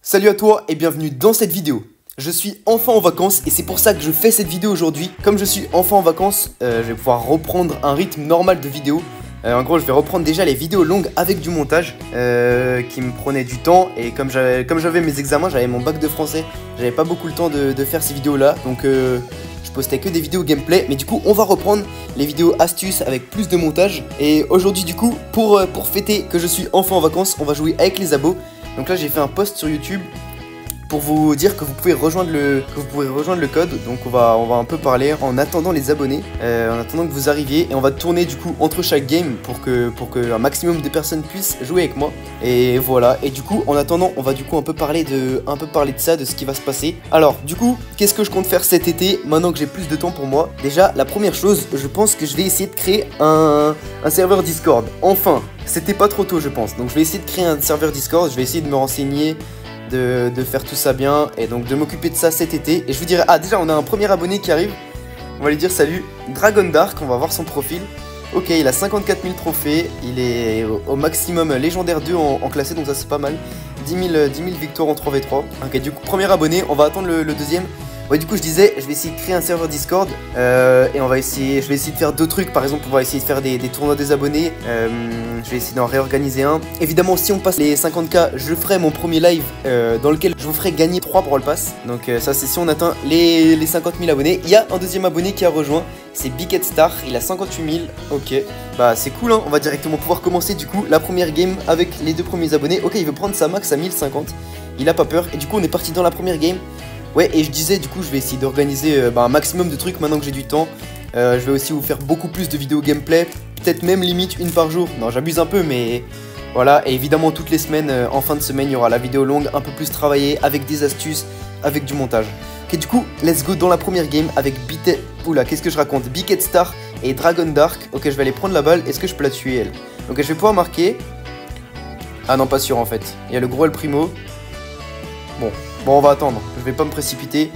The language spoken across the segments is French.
Salut à toi et bienvenue dans cette vidéo. Je suis enfin en vacances et c'est pour ça que je fais cette vidéo aujourd'hui. Comme je suis enfin en vacances, je vais pouvoir reprendre un rythme normal de vidéo. En gros, je vais reprendre déjà les vidéos longues avec du montage qui me prenait du temps. Et comme j'avais mes examens, j'avais mon bac de français, j'avais pas beaucoup le temps de faire ces vidéos-là. Donc je postais que des vidéos gameplay. Mais du coup, on va reprendre les vidéos astuces avec plus de montage. Et aujourd'hui, du coup, pour fêter que je suis enfin en vacances, on va jouer avec les abos. Donc là, j'ai fait un post sur YouTube pour vous dire que vous pouvez rejoindre le code. Donc on va un peu parler en attendant les abonnés, en attendant que vous arriviez, et on va tourner du coup entre chaque game pour que un maximum de personnes puissent jouer avec moi. Et voilà. Et du coup, en attendant, on va du coup un peu parler de ça, de ce qui va se passer. Alors du coup, qu'est-ce que je compte faire cet été maintenant que j'ai plus de temps pour moi? Déjà, la première chose, je pense que je vais essayer de créer un serveur Discord. Enfin, c'était pas trop tôt, je pense. Donc je vais essayer de créer un serveur Discord. Je vais essayer de me renseigner, de faire tout ça bien, et donc de m'occuper de ça cet été. Et je vous dirai, ah déjà on a un premier abonné qui arrive, on va lui dire salut. Dragon Dark, on va voir son profil. Ok, il a 54 000 trophées, il est au maximum légendaire 2 en classé, donc ça c'est pas mal. 10 000 victoires en 3v3. Ok, du coup premier abonné, on va attendre le deuxième. Ouais, du coup je disais, je vais essayer de créer un serveur Discord et je vais essayer de faire d'autres trucs. Par exemple, on va essayer de faire des tournois des abonnés. Je vais essayer d'en réorganiser un. Évidemment, si on passe les 50K, je ferai mon premier live dans lequel je vous ferai gagner 3 Brawl Pass. Donc ça c'est si on atteint les 50 000 abonnés. Il y a un deuxième abonné qui a rejoint, c'est Biket Star, il a 58 000. Ok, bah c'est cool hein. On va directement pouvoir commencer du coup la première game avec les deux premiers abonnés. Ok, il veut prendre sa max à 1050, il a pas peur. Et du coup on est parti dans la première game. Ouais, et je disais, du coup, je vais essayer d'organiser un maximum de trucs maintenant que j'ai du temps. Je vais aussi vous faire beaucoup plus de vidéos gameplay, peut-être même limite une par jour. Non, j'abuse un peu, mais voilà. Et évidemment, toutes les semaines, en fin de semaine, il y aura la vidéo longue, un peu plus travaillée, avec des astuces, avec du montage. Ok, du coup, let's go dans la première game avec Oula, qu'est-ce que je raconte? Biket Star et Dragon Dark. Ok, je vais aller prendre la balle. Est-ce que je peux la tuer, elle? Ok, je vais pouvoir marquer. Ah non, pas sûr en fait. Il y a le gros El Primo. Bon, on va attendre, je vais pas me précipiter.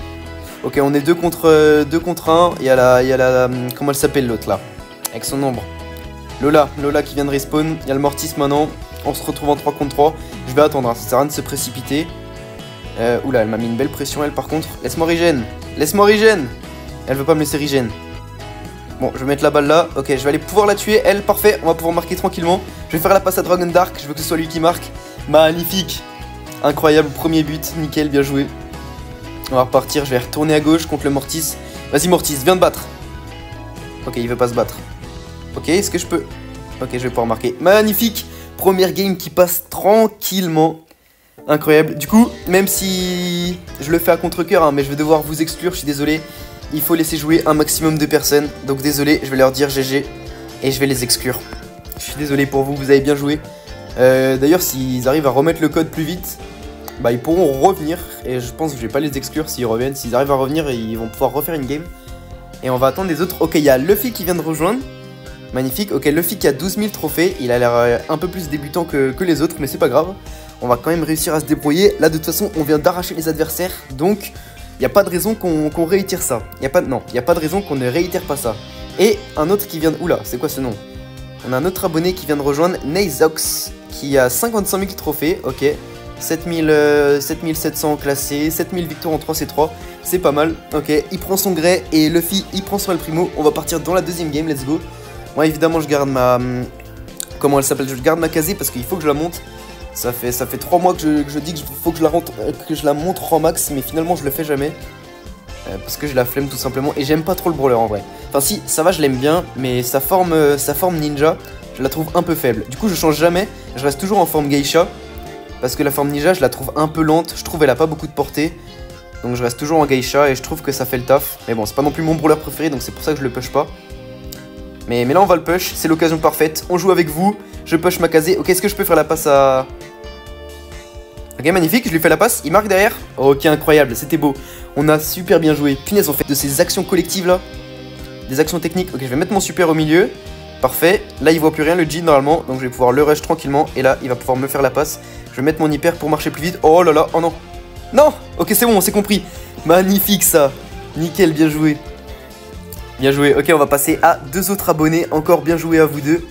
Ok, on est 2 contre 1. Il y a la comment elle s'appelle l'autre là, avec son ombre. Lola qui vient de respawn. Il y a le Mortis maintenant. On se retrouve en 3 contre 3. Je vais attendre, hein. Ça sert à rien de se précipiter. Oula, elle m'a mis une belle pression elle par contre. Laisse-moi regen. Elle veut pas me laisser regen. Bon, je vais mettre la balle là. Ok, je vais aller pouvoir la tuer, elle, parfait. On va pouvoir marquer tranquillement. Je vais faire la passe à Dragon Dark, je veux que ce soit lui qui marque. Magnifique. Incroyable, premier but, nickel, bien joué. On va repartir, je vais retourner à gauche contre le Mortis. Vas-y Mortis, viens te battre. Ok, il veut pas se battre. Ok, est-ce que je peux... Ok, je vais pouvoir marquer. Magnifique. Première game qui passe tranquillement. Incroyable. Du coup, même si je le fais à contre-cœur, hein, mais je vais devoir vous exclure, je suis désolé. Il faut laisser jouer un maximum de personnes. Donc désolé, je vais leur dire GG et je vais les exclure. Je suis désolé pour vous, vous avez bien joué. D'ailleurs, s'ils arrivent à remettre le code plus vite, bah ils pourront revenir. Et je pense que je vais pas les exclure s'ils reviennent. S'ils arrivent à revenir, ils vont pouvoir refaire une game. Et on va attendre les autres. Ok, il y a Luffy qui vient de rejoindre. Magnifique. Ok, Luffy qui a 12 000 trophées. Il a l'air un peu plus débutant que les autres, mais c'est pas grave. On va quand même réussir à se débrouiller. Là, de toute façon, on vient d'arracher les adversaires. Donc, il n'y a pas de raison qu'on réitère ça. Il n'y a pas de raison qu'on ne réitère pas ça. Et un autre qui vient de... Oula, c'est quoi ce nom? On a un autre abonné qui vient de rejoindre, Nazox, qui a 55 000 trophées. Ok, 7700 classés, 7000 victoires en 3C3, c'est pas mal. Ok, il prend son Grey et Luffy, il prend son El Primo. On va partir dans la deuxième game, let's go. Moi, évidemment, je garde ma... Comment elle s'appelle? Je garde ma casée parce qu'il faut que je la monte. Ça fait 3 mois que je dis qu'il faut que je la monte en max, mais finalement, je le fais jamais. Parce que j'ai la flemme tout simplement et j'aime pas trop le brawler en vrai. Enfin si, ça va, je l'aime bien, mais sa forme ninja, je la trouve un peu faible. Du coup je change jamais, je reste toujours en forme geisha. Parce que la forme ninja je la trouve un peu lente, je trouve elle a pas beaucoup de portée. Donc je reste toujours en geisha et je trouve que ça fait le taf. Mais bon, c'est pas non plus mon brawler préféré, donc c'est pour ça que je le push pas. Mais là on va le push, c'est l'occasion parfaite. On joue avec vous, je push ma casée. Ok, est-ce que je peux faire la passe à... Ok, magnifique, je lui fais la passe, il marque derrière. Ok, incroyable, c'était beau. On a super bien joué. Punaise, on fait de ces actions collectives là. Des actions techniques. Ok, je vais mettre mon super au milieu. Parfait. Là, il voit plus rien, le Jin normalement. Donc, je vais pouvoir le rush tranquillement. Et là, il va pouvoir me faire la passe. Je vais mettre mon hyper pour marcher plus vite. Oh là là, oh non. Non. Ok, c'est bon, on s'est compris. Magnifique ça. Nickel, bien joué. Bien joué. Ok, on va passer à 2 autres abonnés. Encore bien joué à vous deux.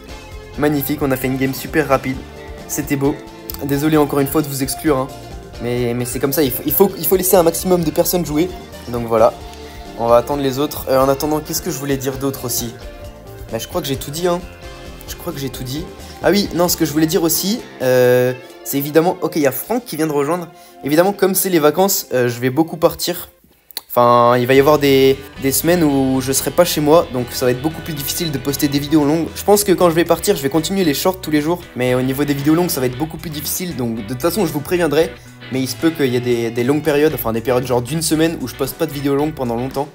Magnifique, on a fait une game super rapide. C'était beau. Désolé encore une fois de vous exclure, hein. Mais c'est comme ça, il faut laisser un maximum de personnes jouer. Donc voilà, on va attendre les autres. En attendant, qu'est-ce que je voulais dire d'autre aussi? Bah, je crois que j'ai tout dit, hein. Je crois que j'ai tout dit. Ah oui, non, ce que je voulais dire aussi, c'est évidemment... Ok, il y a Franck qui vient de rejoindre. Évidemment, comme c'est les vacances, je vais beaucoup partir. Enfin, il va y avoir des semaines où je serai pas chez moi, donc ça va être beaucoup plus difficile de poster des vidéos longues. Je pense que quand je vais partir, je vais continuer les shorts tous les jours, mais au niveau des vidéos longues, ça va être beaucoup plus difficile, donc de toute façon, je vous préviendrai. Mais il se peut qu'il y ait des longues périodes, enfin des périodes genre d'une semaine où je poste pas de vidéos longues pendant longtemps.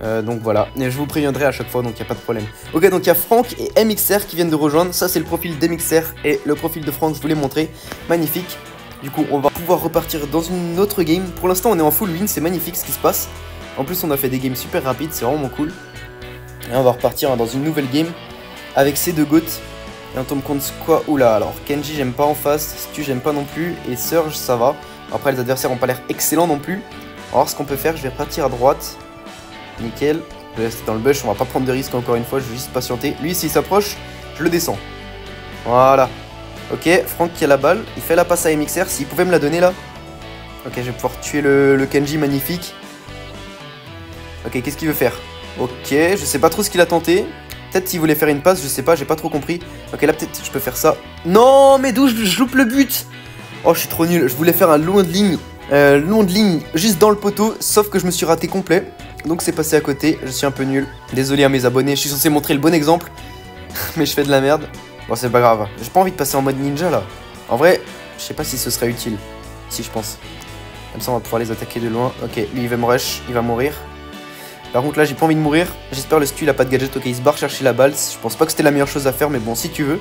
Donc voilà, et je vous préviendrai à chaque fois, donc il n'y a pas de problème. Ok, donc il y a Franck et MXR qui viennent de rejoindre. Ça, c'est le profil d'MXR et le profil de Franck, je vous l'ai montré. Magnifique. Du coup, on va pouvoir repartir dans une autre game. Pour l'instant, on est en full win, c'est magnifique ce qui se passe. En plus, on a fait des games super rapides, c'est vraiment cool. Et on va repartir dans une nouvelle game avec ces deux goats. Et on tombe contre quoi? Oula, alors Kenji, j'aime pas en face. Stu, j'aime pas non plus. Et Surge, ça va. Après, les adversaires ont pas l'air excellents non plus. On va voir ce qu'on peut faire. Je vais partir à droite. Nickel. Je reste dans le bush, on va pas prendre de risque encore une fois. Je vais juste patienter. Lui, s'il s'approche, je le descends. Voilà. Ok, Franck qui a la balle, il fait la passe à MXR, s'il pouvait me la donner là. Ok, je vais pouvoir tuer le Kenji, magnifique. Ok, qu'est-ce qu'il veut faire? Ok, je sais pas trop ce qu'il a tenté. Peut-être qu'il voulait faire une passe, je sais pas, j'ai pas trop compris. Ok, là peut-être je peux faire ça. Non, mais d'où je loupe le but? Oh, je suis trop nul, je voulais faire un long de ligne juste dans le poteau, sauf que je me suis raté complet. Donc c'est passé à côté, je suis un peu nul. Désolé à mes abonnés, je suis censé montrer le bon exemple. Mais je fais de la merde. Bon, c'est pas grave. J'ai pas envie de passer en mode ninja là. En vrai, je sais pas si ce serait utile. Si, je pense. Comme ça, on va pouvoir les attaquer de loin. Ok, lui, il va me rush. Il va mourir. Par contre, là, j'ai pas envie de mourir. J'espère le Stu, il a pas de gadget. Ok, il se barre chercher la balle. Je pense pas que c'était la meilleure chose à faire, mais bon, si tu veux.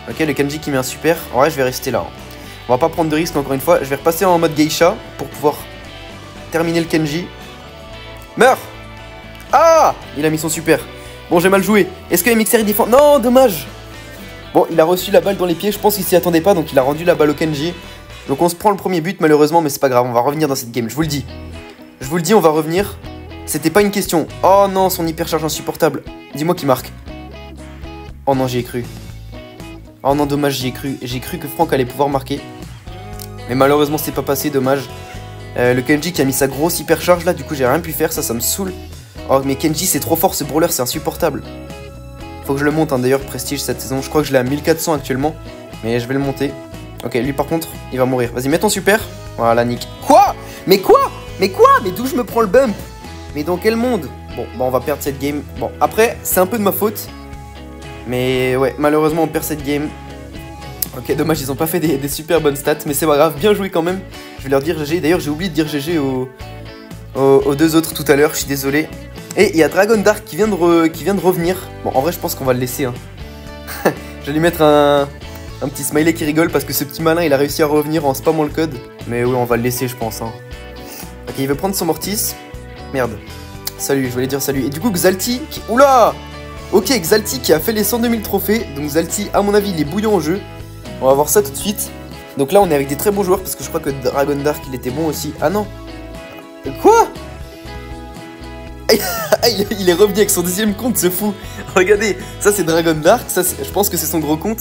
Ok, le Kenji qui met un super. En vrai, je vais rester là. On va pas prendre de risque encore une fois. Je vais repasser en mode geisha pour pouvoir terminer le Kenji. Meurs! Ah! Il a mis son super. Bon, j'ai mal joué. Est-ce que MXR il défend? Non, dommage. Bon, il a reçu la balle dans les pieds. Je pense qu'il s'y attendait pas, donc il a rendu la balle au Kenji. Donc on se prend le premier but malheureusement, mais c'est pas grave. On va revenir dans cette game, je vous le dis. Je vous le dis, on va revenir. C'était pas une question. Oh non, son hypercharge insupportable. Dis-moi qui marque. Oh non, j'y ai cru. Oh non, dommage, j'y ai cru. J'ai cru que Franck allait pouvoir marquer. Mais malheureusement, c'est pas passé, dommage. Le Kenji qui a mis sa grosse hypercharge là, du coup j'ai rien pu faire, ça me saoule. Oh mais Kenji c'est trop fort, ce brawler c'est insupportable. Faut que je le monte hein, d'ailleurs, prestige cette saison, je crois que je l'ai à 1400 actuellement. Mais je vais le monter. Ok, lui par contre, il va mourir. Vas-y, mets ton super. Voilà, nick. Quoi? Mais quoi? Mais quoi? Mais d'où je me prends le bump? Mais dans quel monde? Bon, bah on va perdre cette game. Bon, après, c'est un peu de ma faute. Mais ouais, malheureusement on perd cette game. Ok, dommage, ils ont pas fait des super bonnes stats, mais c'est pas grave, bien joué quand même. Je vais leur dire GG. D'ailleurs, j'ai oublié de dire GG aux deux autres tout à l'heure, je suis désolé. Et il y a Dragon Dark qui vient de revenir. Bon, en vrai, je pense qu'on va le laisser. Hein. Je vais lui mettre un petit smiley qui rigole parce que ce petit malin, il a réussi à revenir en spammant le code. Mais oui, on va le laisser, je pense. Hein. Ok, il veut prendre son Mortis. Merde. Salut, je voulais dire salut. Et du coup, Xalti qui... Oula! Ok, Xalti qui a fait les 102 000 trophées. Donc Xalti, à mon avis, il est bouillant au jeu. On va voir ça tout de suite. Donc là, on est avec des très bons joueurs parce que je crois que Dragon Dark, il était bon aussi. Ah non! Quoi? Il est revenu avec son deuxième compte, ce fou. Regardez, ça c'est Dragon Dark, ça je pense que c'est son gros compte.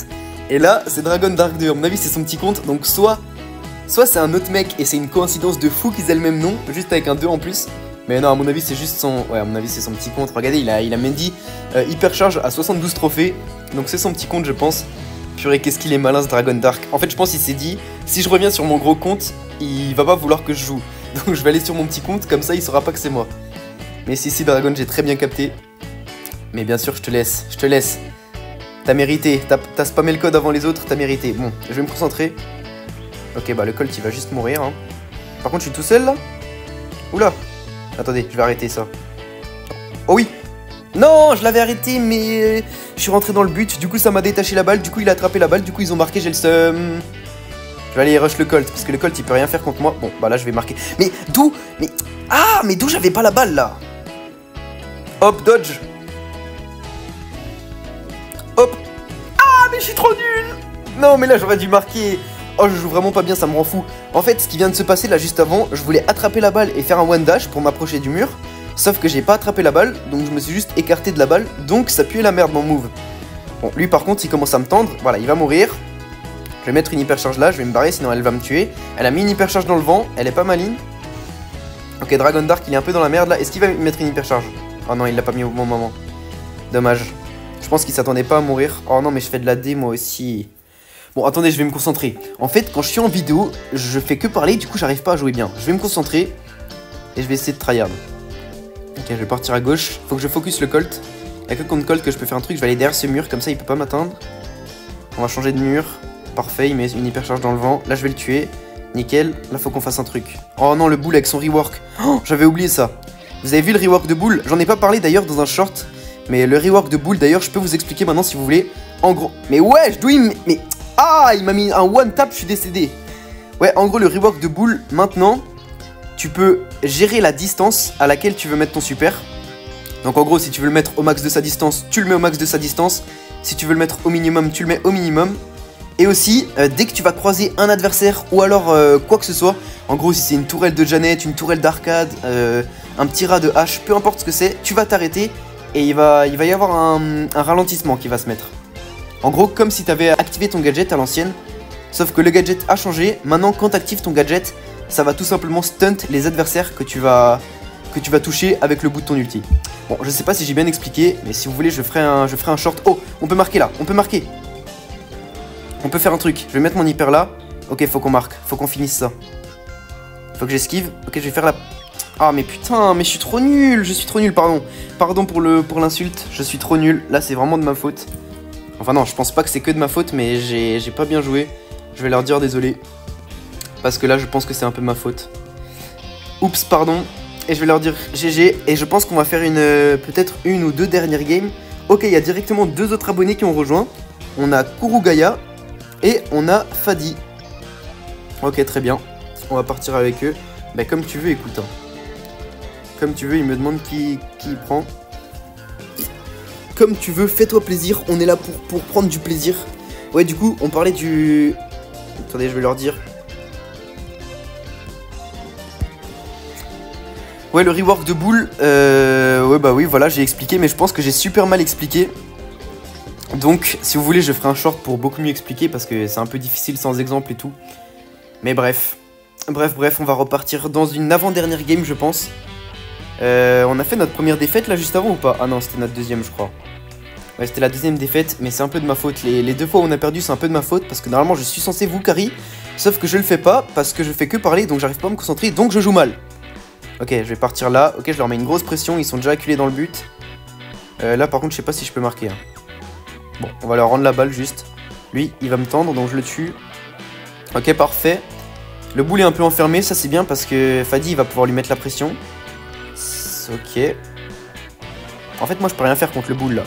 Et là, c'est Dragon Dark 2, à mon avis c'est son petit compte. Donc soit c'est un autre mec et c'est une coïncidence de fou qu'ils aient le même nom, juste avec un 2 en plus. Mais non, à mon avis c'est juste son... Ouais, à mon avis c'est son petit compte. Regardez, il a Mendy hypercharge à 72 trophées. Donc c'est son petit compte je pense. Purée, qu'est-ce qu'il est malin ce Dragon Dark. En fait je pense qu'il s'est dit, si je reviens sur mon gros compte, il va pas vouloir que je joue. Donc je vais aller sur mon petit compte, comme ça il saura pas que c'est moi. Mais si Dragon, j'ai très bien capté. Mais bien sûr, je te laisse. T'as mérité, t'as spammé le code avant les autres, t'as mérité. Bon, je vais me concentrer. Ok, bah le Colt, il va juste mourir. Hein. Par contre, je suis tout seul, là. Oula. Attendez, je vais arrêter ça. Oh oui. Non, je l'avais arrêté, mais je suis rentré dans le but. Du coup, ça m'a détaché la balle. Du coup, il a attrapé la balle. Du coup, ils ont marqué, j'ai le seum. Je vais aller rush le Colt, parce que le Colt, il peut rien faire contre moi. Bon, bah là, je vais marquer. Mais d'où? Mais... Ah, mais d'où j'avais pas la balle, là? Hop, dodge. Hop. Ah, mais je suis trop nul. Non, mais là, j'aurais dû marquer. Oh, je joue vraiment pas bien, ça me rend fou. En fait, ce qui vient de se passer, là, juste avant, je voulais attraper la balle et faire un one dash pour m'approcher du mur. Sauf que j'ai pas attrapé la balle, donc je me suis juste écarté de la balle. Donc, ça puait la merde, mon move. Bon, lui, par contre, il commence à me tendre. Voilà, il va mourir. Je vais mettre une hypercharge là, je vais me barrer sinon elle va me tuer. Elle a mis une hypercharge dans le vent, elle est pas maligne. Ok, Dragon Dark il est un peu dans la merde là. Est-ce qu'il va mettre une hypercharge? Oh non, il l'a pas mis au bon moment. Dommage. Je pense qu'il s'attendait pas à mourir. Oh non, mais je fais de la D moi aussi. Bon, attendez, je vais me concentrer. En fait, quand je suis en vidéo, je fais que parler, du coup j'arrive pas à jouer bien. Je vais me concentrer et je vais essayer de tryhard. Ok, je vais partir à gauche. Faut que je focus le Colt. Il y a que contre Colt que je peux faire un truc. Je vais aller derrière ce mur, comme ça il peut pas m'atteindre. On va changer de mur. Parfait, il met une hypercharge dans le vent. Là, je vais le tuer. Nickel. Là, faut qu'on fasse un truc. Oh non, le Bull avec son rework. Oh, j'avais oublié ça. Vous avez vu le rework de Bull? J'en ai pas parlé d'ailleurs dans un short. Mais le rework de Bull, d'ailleurs, je peux vous expliquer maintenant si vous voulez. En gros... Mais ouais, je dois... Mais... Ah, il m'a mis un one tap, je suis décédé. Ouais, en gros, le rework de Bull, maintenant, tu peux gérer la distance à laquelle tu veux mettre ton super. Donc en gros, si tu veux le mettre au max de sa distance, tu le mets au max de sa distance. Si tu veux le mettre au minimum, tu le mets au minimum. Et aussi, dès que tu vas croiser un adversaire ou alors quoi que ce soit, en gros si c'est une tourelle de Janet, une tourelle d'arcade, un petit rat de hache, peu importe ce que c'est, tu vas t'arrêter et il va y avoir un ralentissement qui va se mettre. En gros, comme si tu avais activé ton gadget à l'ancienne, sauf que le gadget a changé. Maintenant, quand tu actives ton gadget, ça va tout simplement stunt les adversaires que tu vas toucher avec le bout de ton ulti. Bon, je sais pas si j'ai bien expliqué, mais si vous voulez, je ferai un short. Oh, on peut marquer là, on peut marquer. On peut faire un truc, je vais mettre mon hyper là. Ok, faut qu'on marque, faut qu'on finisse ça. Faut que j'esquive, ok je vais faire la... Ah mais putain, mais je suis trop nul, pardon. Pardon pour l'insulte, je suis trop nul, là c'est vraiment de ma faute. Enfin non, je pense pas que c'est que de ma faute, mais j'ai pas bien joué. Je vais leur dire désolé. Parce que là je pense que c'est un peu ma faute. Oups, pardon. Et je vais leur dire GG, et je pense qu'on va faire peut-être une ou deux dernières games. Ok, il y a directement 2 autres abonnés qui ont rejoint. On a Kurugaya. Et on a Fadi. Ok, très bien. On va partir avec eux. Bah, comme tu veux, écoute. Hein. Comme tu veux, il me demande qui prend. Comme tu veux, fais-toi plaisir. On est là pour prendre du plaisir. Ouais, du coup, on parlait du... Attendez, je vais leur dire. Ouais, le rework de Bull. Ouais, bah oui, voilà, j'ai expliqué. Mais je pense que j'ai super mal expliqué. Donc, si vous voulez, je ferai un short pour beaucoup mieux expliquer parce que c'est un peu difficile sans exemple et tout. Mais bref. Bref, on va repartir dans une avant-dernière game, je pense. On a fait notre première défaite là juste avant ou pas? Ah non, c'était notre deuxième, je crois. Ouais, c'était la deuxième défaite, mais c'est un peu de ma faute. Les 2 fois où on a perdu, c'est un peu de ma faute parce que normalement, je suis censé vous carry. Sauf que je le fais pas parce que je fais que parler, donc j'arrive pas à me concentrer, donc je joue mal. Ok, je vais partir là. Ok, je leur mets une grosse pression, ils sont déjà acculés dans le but. Là, par contre, je sais pas si je peux marquer. Hein. Bon, on va leur rendre la balle juste. Lui, il va me tendre, donc je le tue. Ok, parfait. Le Bull est un peu enfermé, ça c'est bien parce que Fadi, il va pouvoir lui mettre la pression. Ok. En fait, moi, je peux rien faire contre le Bull, là.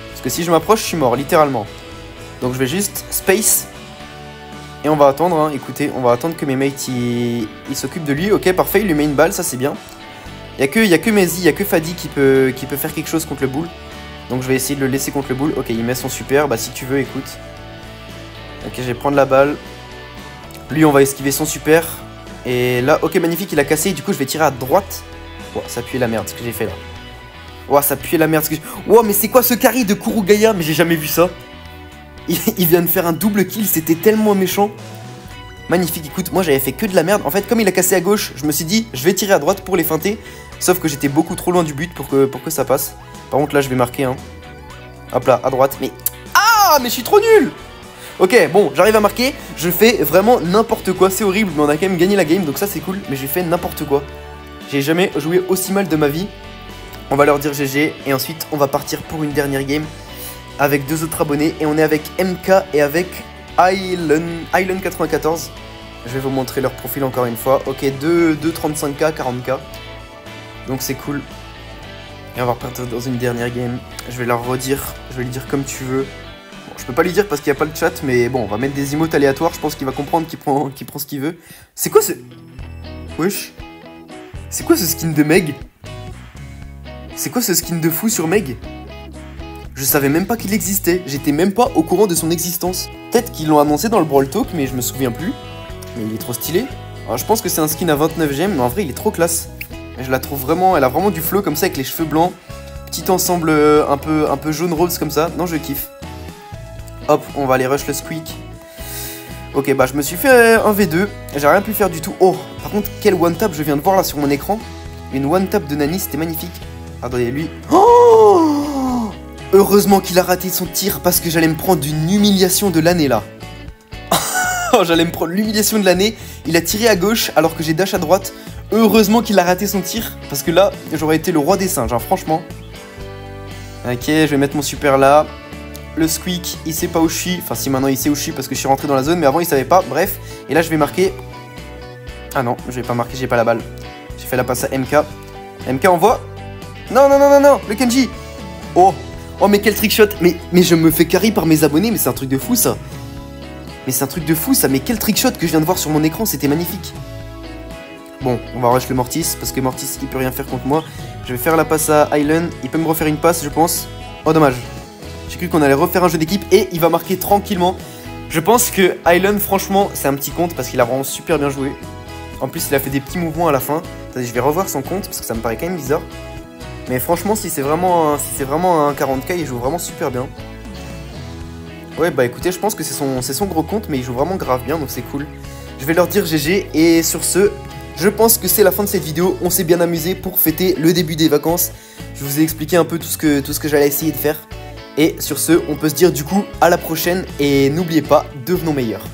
Parce que si je m'approche, je suis mort, littéralement. Donc je vais juste space. Et on va attendre, hein. Écoutez, on va attendre que mes mates, ils s'occupent de lui. Ok, parfait, il lui met une balle, ça c'est bien. Il y a que Mezi, il y a que Fadi qui peut faire quelque chose contre le Bull. Donc je vais essayer de le laisser contre le Bull. Ok, il met son super. Bah si tu veux, écoute. Ok, je vais prendre la balle. Lui, on va esquiver son super. Et là, ok, magnifique, il a cassé. Du coup, je vais tirer à droite. Wow, ça pue la merde ce que j'ai fait là. Wow, ça pue la merde ce que j'ai... Wow, mais c'est quoi ce carry de Kurugaya? Mais j'ai jamais vu ça. Il vient de faire un double kill. C'était tellement méchant. Magnifique, écoute, moi j'avais fait que de la merde. En fait, comme il a cassé à gauche, je me suis dit, je vais tirer à droite pour les feinter. Sauf que j'étais beaucoup trop loin du but pour que ça passe. Par contre, là, je vais marquer, hein. Hop là, à droite. Mais... Ah, mais je suis trop nul! Ok, bon, j'arrive à marquer. Je fais vraiment n'importe quoi. C'est horrible, mais on a quand même gagné la game, donc ça, c'est cool. Mais j'ai fait n'importe quoi. J'ai jamais joué aussi mal de ma vie. On va leur dire GG. Et ensuite, on va partir pour une dernière game avec 2 autres abonnés. Et on est avec MK et avec Island94. Je vais vous montrer leur profil encore une fois. Ok, 35k, 40k. Donc c'est cool. Et on va repartir dans une dernière game. Je vais leur redire. Je vais lui dire comme tu veux. Bon, je peux pas lui dire parce qu'il n'y a pas le chat. Mais bon, on va mettre des emotes aléatoires. Je pense qu'il va comprendre qu'il prend ce qu'il veut. C'est quoi ce... Wesh. C'est quoi ce skin de Meg? C'est quoi ce skin de fou sur Meg? Je savais même pas qu'il existait. J'étais même pas au courant de son existence. Peut-être qu'ils l'ont annoncé dans le Brawl Talk, mais je me souviens plus. Mais il est trop stylé. Alors je pense que c'est un skin à 29 gemmes, mais en vrai il est trop classe. Je la trouve vraiment, elle a vraiment du flow comme ça avec les cheveux blancs. Petit ensemble un peu jaune rose comme ça. Non, je kiffe. Hop, on va aller rush le squeak. Ok, bah je me suis fait un V2. J'ai rien pu faire du tout. Oh, par contre, quel one-tap je viens de voir là sur mon écran. Une one-tap de Nani, c'était magnifique. Attendez, lui. Oh, heureusement qu'il a raté son tir parce que j'allais me prendre une humiliation de l'année là. J'allais me prendre l'humiliation de l'année. Il a tiré à gauche alors que j'ai dash à droite. Heureusement qu'il a raté son tir parce que là, j'aurais été le roi des singes, hein, franchement. Ok, je vais mettre mon super là. Le squeak, il sait pas où je suis. Enfin, si maintenant il sait où je suis parce que je suis rentré dans la zone, mais avant il savait pas. Bref, et là je vais marquer. Ah non, je vais pas marquer, j'ai pas la balle. J'ai fait la passe à MK. MK envoie. Non, non, non, non, non, le Kenji. Oh, oh, mais quel trickshot. Mais je me fais carry par mes abonnés, mais c'est un truc de fou ça. Mais c'est un truc de fou ça. Mais quel trickshot que je viens de voir sur mon écran, c'était magnifique. Bon, on va rush le Mortis parce que Mortis il peut rien faire contre moi. Je vais faire la passe à Island. Il peut me refaire une passe, je pense. Oh, dommage. J'ai cru qu'on allait refaire un jeu d'équipe et il va marquer tranquillement. Je pense que Island, franchement, c'est un petit compte parce qu'il a vraiment super bien joué. En plus, il a fait des petits mouvements à la fin. Attendez, je vais revoir son compte parce que ça me paraît quand même bizarre. Mais franchement, si c'est vraiment un 40k, il joue vraiment super bien. Ouais, bah écoutez, je pense que c'est son gros compte, mais il joue vraiment grave bien, donc c'est cool. Je vais leur dire GG et sur ce, je pense que c'est la fin de cette vidéo. On s'est bien amusé pour fêter le début des vacances. Je vous ai expliqué un peu tout ce que j'allais essayer de faire. Et sur ce, on peut se dire du coup à la prochaine et n'oubliez pas, devenons meilleurs.